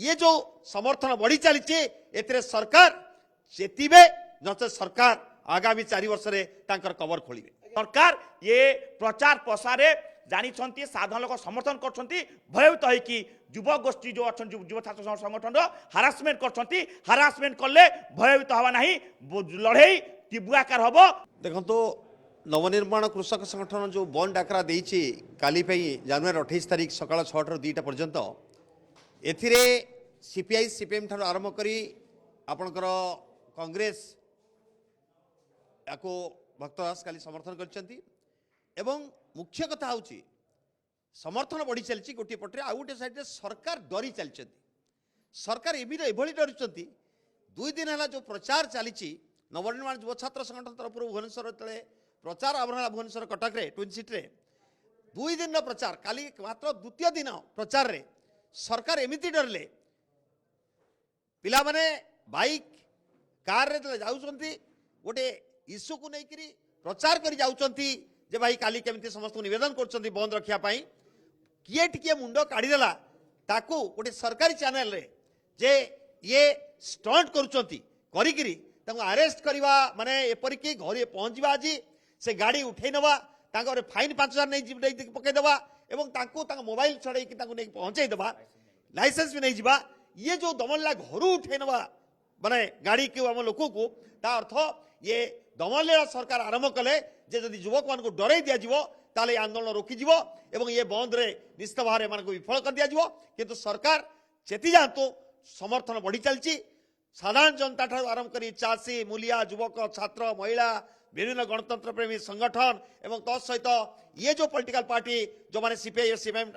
ये जो समर्थन बढ़ी चली ए सरकार चेतीबे नचे सरकार आगामी 4 वर्ष रे तांकर कवर खोलिबे। सरकार ये प्रचार प्रसार जानी साधारण लोक समर्थन कर भयभीत होगी युव गोष्ठी जो अच्छा युव छात्र संगठन हारासमेंट कर कले भयभीत हवा ना लड़े तीव्र आकार हम। देखो तो नवनिर्माण कृषक संगठन जो बंद डाकरा देइछि काली जनवरी 28 तारिख सकाळ 6 ରୁ 2ଟା पर्यंत एथिरे सीपीआई सीपीएम ठार आरंभ करी आपणकर कांग्रेस याको भक्तदास काली समर्थन करछंती एवं मुख्य कथा होची समर्थन बढ़ी चलछि गोटे पटरे आ गोटे साइड रे सरकार डरी चलछंती। सरकार एभली डरुचंती 2 दिन हला जो प्रचार चली नवनिर्माण युव छात्र संगठन तरफ भुवनेश्वर तले प्रचार आरंभ भुवनेश्वर कटक रे ट्विन सिटी रे 2 दिन प्रचार काली मात्र द्वितीय दिन प्रचार रे सरकार एमिति डरले पिला माने बाइक कार रे जाउछंती गोटे इश्यू को लेकर प्रचार कर जाउछंती जे भाई काली केमिति समस्त निवेदन करछंती बंद रखिया पाई किए टिके मुंडो काढीदेला ताकू गोटे सरकारी चैनल रे जे ये स्टंट करूछंती करिकिरी तांको अरेस्ट करवा माने एपरि कि घरे पहुंचवा आज से गाड़ी उठै नवा तांको फाइन 5000 नहीं पकई देवा एवं तांको तांको मोबाइल छड़े कि तांको नहीं पहुंचाई देवा लाइसेंस भी नहीं जीवा ये जो दमनला घर उठै नवा माने गाड़ी के हम लोक को ता अर्थ ये दमनला सरकार आरंभ कले जे जदि युवक मान को डरै दिया जीवो ताले आंदोलन रोकी जीवो एवं ये बंद रे निश्चित भाव मान को विफल कर दिया जीवो किंतु सरकार चेती जातु समर्थन बढ़ी चलची साधारण जनता ठार आरंभ करी चाषी मूलिया युवक छात्र महिला विभिन्न गणतंत्र प्रेमी संगठन एवं तत्सहित ये जो पॉलिटिकल पार्टी जो माने सीपीआई सीपीएम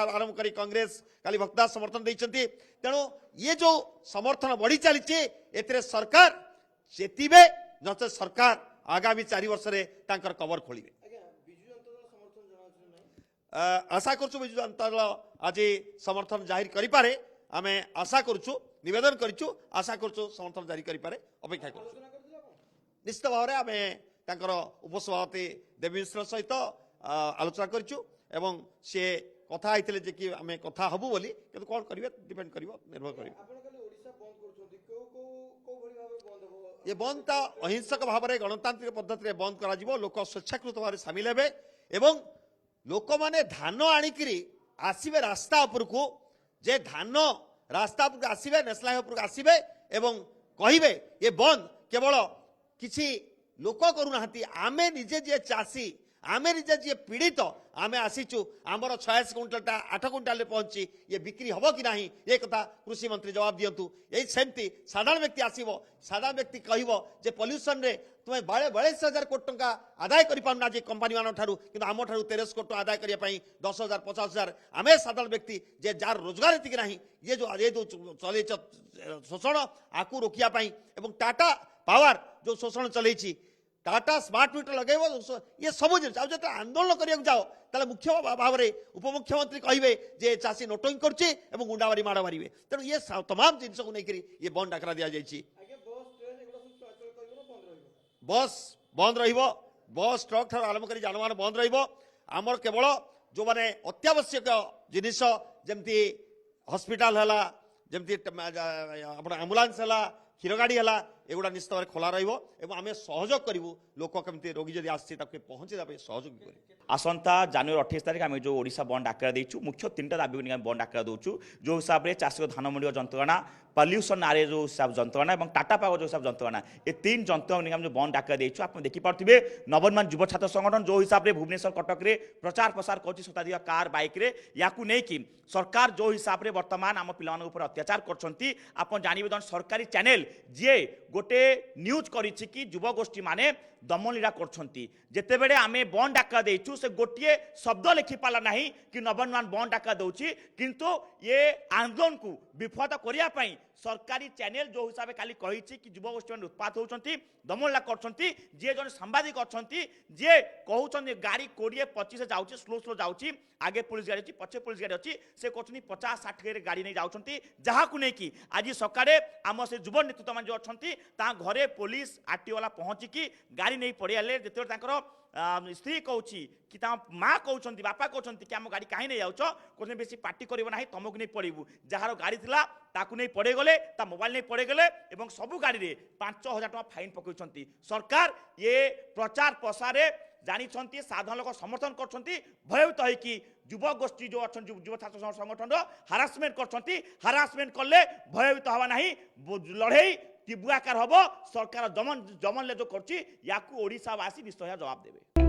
आरंभ करी कांग्रेस काली भक्तदास समर्थन देइछंती तेणु ये जो समर्थन बढ़ी चली एथिरे सरकार चेतीबे नचे सरकार आगामी 4 वर्ष रे तांकर कवर खोलिबे। आशा करछु बिजु जनता दल आज समर्थन जाहिर करि पारे आमे आशा करछु निवेदन करिछु आशा करछु समर्थन जारी करि पारे अपेक्षा करछु। निश्चित भाव में आमे तांकर उपसभापति देवी मिश्र सहित आलोचना करिछु एवं से कथा आइतले जे कि आमे कथा हबु बोली किंतु कोन करिवे डिपेंड करिवो निर्भर करिवो। ये बंद ता अहिंसक भाव में गणतांत्रिक पद्धति रे बंद करा जिवो लोक स्वेच्छाकृत भाव सामिल हेबे एवं लोक माने धान आनिकरी आसीबे रास्ता ऊपर को जे धान रास्ता ऊपर आसीबे नेशनल हाईवे ऊपर आसीबे एवं कहिबे ये बंद केवल किसी लोक करूना आमे निजे जे चाषी आमे निजे जे पीड़ित आमे आसीचु आमर 86 क्विंटालटा 8 क्विंटाल पहुंची ये बिक्री हम कि नहीं ये कथा कृषि मंत्री जवाब दिंतु। यही सेमती साधारण व्यक्ति आसीबो साधारण व्यक्ति कहबो जे पॉल्यूशन रे तुम बड़े 42,000 कोटी टंका आदाय करि पाउना जे कंपनी मान ठारू किंतु आम ठारू 13 कोटी आदाय करिया पई 10,000 50,000 आमे साधारण व्यक्ति जे जार रोजगार एतिक नहीं ये जो चले शोषण आकु रोकिया पई एवं टाटा पावर जो शोषण चलैछि टाटा स्मार्ट मीटर लगेबो ये सब जिन जो आंदोलन करिया जाओ ताले मुख्य भाव में उपमुख्यमंत्री कहिबे जे चाषी नोटिंग करछि एवं गुंडाबारी माड़ मारिबे तेणु ये तमाम जिनस को लेकर ये बंद डाकरा दिया जाइछि। बस बंद रहिबो बस ट्रक ठार आरंभ करी जानवाहन बंद रहिबो आमर केवल जो माने अत्यावश्यक जिनिस जेमती हॉस्पिटल हला जेमती आपण एम्बुलेंस हला क्षीर गाड़ी है एगुड़ा निश्चित भाव खोला रहा आम सहयोग करूँ लोक कमी रोगी जब आसी पहुँचे सहयोग कर। आसंता जनवरी 28 तारिख आम जो ओडिशा बंद डाकरा देचु मुख्य 3टा दाबी को बंद डाकरा दूचु जो हिसाब से चाषी धान मंडी जंत्रणा पॉल्यूशन आरे जो हिसाब जंत्रणा और टाटा पावर जो हिसाब जंत्रणा ये 3 जंत्रणा जो बंद डाकरा देचु आप देखिपे नवनिर्माण युव छात्र संगठन जो हिसाब से भुवनेश्वर कटक रे प्रचार प्रसार कर शताधिक कार बाइक रे याकू नहीं कि सरकार जो हिसाब से वर्तमान आम पिलान उपर अत्याचार करछंती आपण जानिबे जन सरकारी चैनल जे गोटे न्यूज करिछि कि युव गोष्ठी माने दमनलीला करछंती जेतेबेले आमे बंद डाका देचु से गोटिए शब्द लिखि पाला नहीं कि नवनिर्माण बंद डाका दउछि किंतु ये आंदोलन को विफल करिया पई सरकारी चैनल जो हिसाब से काली कही कि युव गोष्ठी मैंने उत्पात होती दमनला करछंती जे जन सांबादिक अच्छी जे कहउछन गाड़ी 20-25 जाउछि स्लो स्लो जाउछि आगे पुलिस गाड़ी अच्छी पछे पुलिस गाड़ी अच्छी से कहउछन 50-60 गाड़ी नहीं जाउछंती जहा को नहीं कि आज सकाळे आम से युव नेतृत्व मान जो अच्छी ता घरे पुलिस आरटीओ वाला पहुंचिकी गाड़ी नहीं पड़ियाले जेते स्त्री कहूँ कि माँ कहते बापा कहते कि आम गाड़ी कहीं नहीं जाऊच कहते बेसी पार्टी कर ना तुमको नहीं पड़ू जार गाड़ी था ताकू नहीं पड़े गले ता मोबाइल नहीं पड़े गले एवं सबू गाड़ी रे 5,000 टका फाइन पकड़ सरकार ये प्रचार प्रसार जानी साधारण लोक समर्थन कर भयभीत होगी युव गोष्ठी जो अच्छा युव छात्र संगठन हारासमेंट कर कले भयभीत हवा ना लड़े तीव्र आकार हम सरकार जमन जो कर ओडिशावासी निश्चय जवाब देवे।